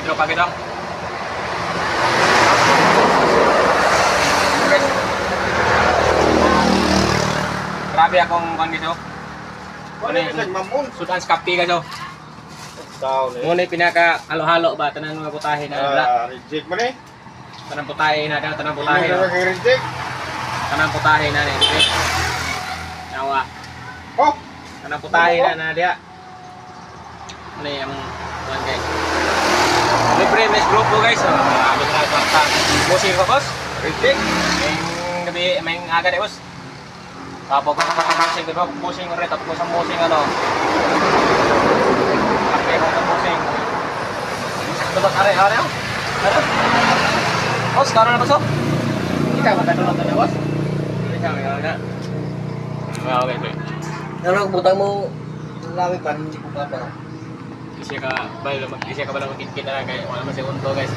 Intro pa kita. Grabe akong kan dito. Wala na nagmamon. Sudan skapi guys oh. Tao na. Muna pinaka halo-halo ba tanan mga putahe na wala. Reject mo ni. Tanan putahe na daw tanan putahe. Hindi na reject. Tanan putahe na ni. Nawa. Oh, Tanan putahe na dia. Ano yung one guys. Libre mes grupo guys. Ano na kwarta. Musik ko boss. reject. May aga de boss. Tapos ko sa musik ko musik rin tapos sa musik ano. Kape ko sa musik. Tebak are-are oh. Ano? Boss, karo na boss? Kita ba tanong na boss? Hindi ka na. Wow, okay. Ano butang mo lawig pa hindi ko pa. Kasi ka bala magkikita na kay wala man si unto guys.